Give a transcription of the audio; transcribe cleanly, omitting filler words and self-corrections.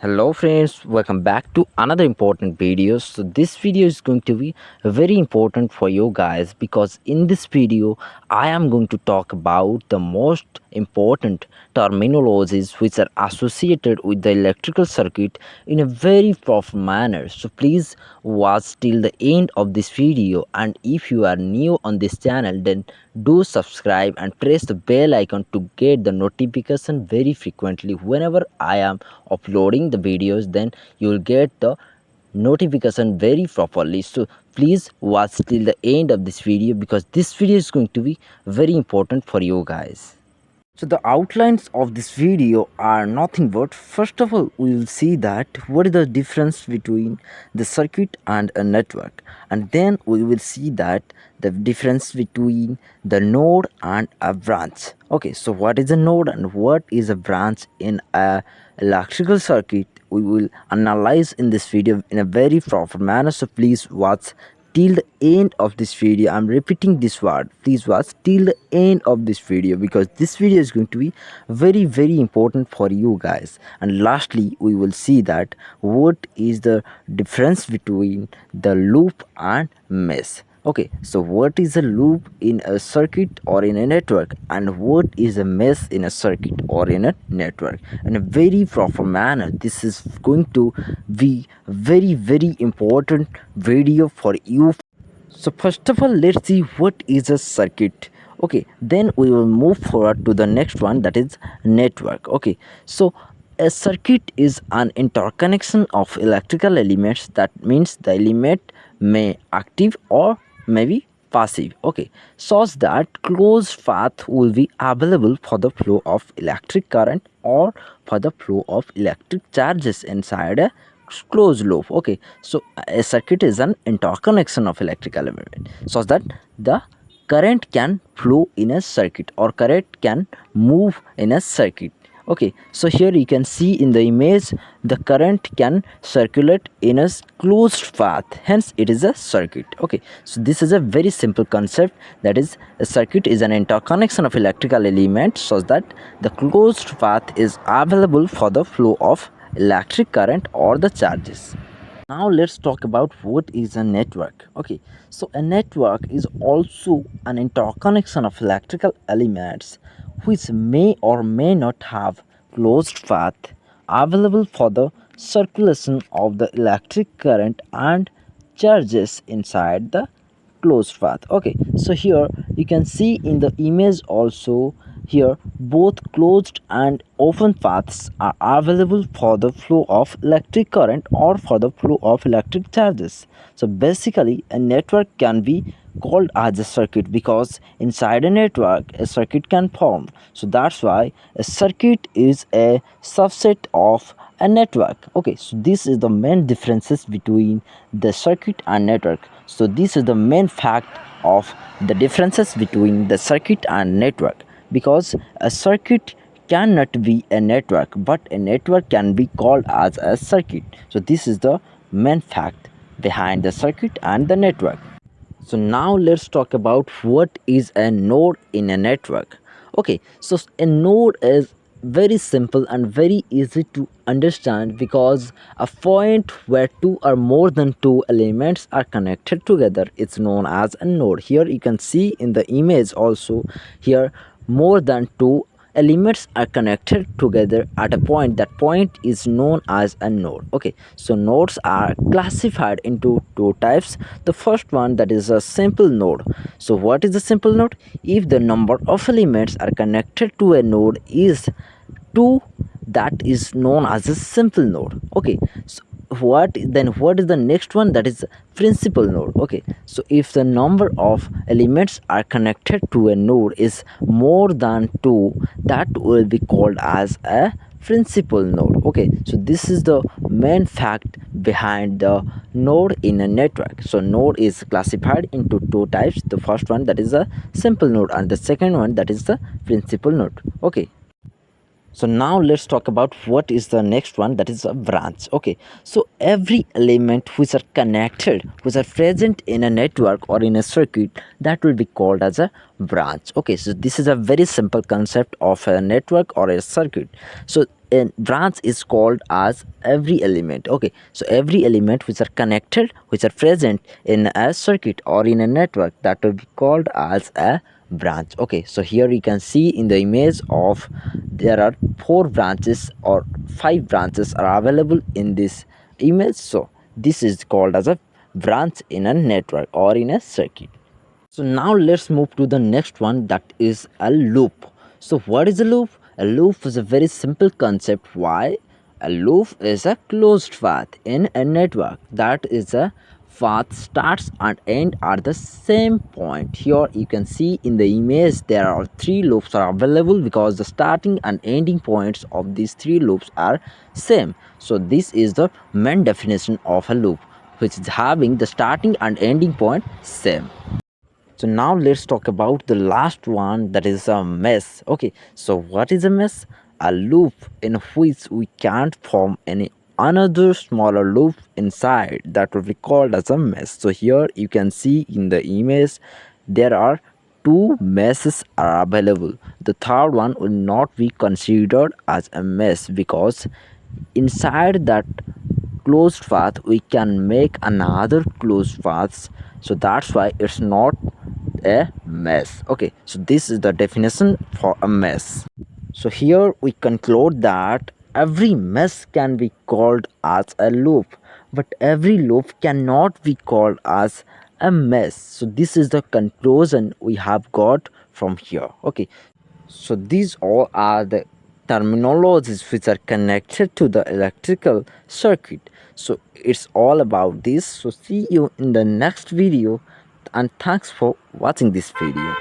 Hello friends, welcome back to another important video. So this video is going to be very important for you guys because in this video I am going to talk about the most important terminologies which are associated with the electrical circuit in a very proper manner. So please watch till the end of this video, and if you are new on this channel then do subscribe and press the bell icon to get the notification very frequently whenever I am uploading the videos. Then you will get the notification very properly. So please watch till the end of this video because this video is going to be very important for you guys. So the outlines of this video are nothing but, first of all, we will see that what is the difference between the circuit and a network, and then we will see that the difference between the node and a branch. Okay, so what is a node and what is a branch in a electrical circuit we will analyze in this video in a very proper manner. So please watch till the end of this video. I'm repeating this word, please watch till the end of this video because this video is going to be very important for you guys. And lastly, we will see that what is the difference between the loop and mesh. Okay, so what is a loop in a circuit or in a network, and what is a mesh in a circuit or in a network in a very proper manner. This is going to be very important video for you. So first of all, let's see what is a circuit. Okay, then we will move forward to the next one, that is network. Okay, so a circuit is an interconnection of electrical elements. That means the element may active or may be passive. Okay, such that closed path will be available for the flow of electric current or for the flow of electric charges inside a closed loop. Okay, so a circuit is an interconnection of electrical element such that the current can flow in a circuit or current can move in a circuit. Okay, so here you can see in the image the current can circulate in a closed path, hence it is a circuit. Okay, so this is a very simple concept, that is a circuit is an interconnection of electrical elements such that the closed path is available for the flow of electric current or the charges. Now let's talk about what is a network. Okay, so a network is also an interconnection of electrical elements which may or may not have closed path available for the circulation of the electric current and charges inside the closed path. Okay, so here you can see in the image also, here both closed and open paths are available for the flow of electric current or for the flow of electric charges. So basically a network can be called as a circuit because inside a network a circuit can form. So that's why a circuit is a subset of a network. Okay, so this is the main differences between the circuit and network. So this is the main fact of the differences between the circuit and network, because a circuit cannot be a network but a network can be called as a circuit. So this is the main fact behind the circuit and the network. So now let's talk about what is a node in a network. Okay, so a node is very simple and very easy to understand because a point where two or more than two elements are connected together is known as a node. Here you can see in the image also, here more than two elements are connected together at a point. That point is known as a node. Okay, so nodes are classified into two types. The first one, that is a simple node. So what is a simple node? If the number of elements are connected to a node is 2, that is known as a simple node. Okay, so what is the next one? That is principal node. Okay, so if the number of elements are connected to a node is more than 2, that will be called as a principal node. Okay, so this is the main fact behind the node in a network. So node is classified into two types. The first one, that is a simple node, and the second one, that is the principal node. Okay, so now let's talk about what is the next one, that is a branch. Okay, so every element which are connected, which are present in a network or in a circuit, that will be called as a branch. Okay, so this is a very simple concept of a network or a circuit. So a branch is called as every element. Okay, so every element which are connected, which are present in a circuit or in a network, that will be called as a branch. Okay, so here you can see in the image of there are four branches or five branches are available in this image. So this is called as a branch in a network or in a circuit. So now let's move to the next one, that is a loop. So what is a loop? A loop is a very simple concept. Why? A loop is a closed path in a network. That is a path starts and end at the same point. Here you can see in the image there are three loops are available because the starting and ending points of these three loops are same. So this is the main definition of a loop, which is having the starting and ending point same. So now let's talk about the last one, that is a mesh. Okay, so what is a mesh? A loop in which we can't form any another smaller loop inside, that will be called as a mesh. So here you can see in the image there are two meshes are available. The third one will not be considered as a mesh because inside that closed path we can make another closed paths, so that's why it's not a mess. Okay, so this is the definition for a mess. So here we conclude that every mess can be called as a loop, but every loop cannot be called as a mess. So this is the conclusion we have got from here. Okay, so these all are the terminologies which are connected to the electrical circuit. So it's all about this. So see you in the next video, and thanks for watching this video.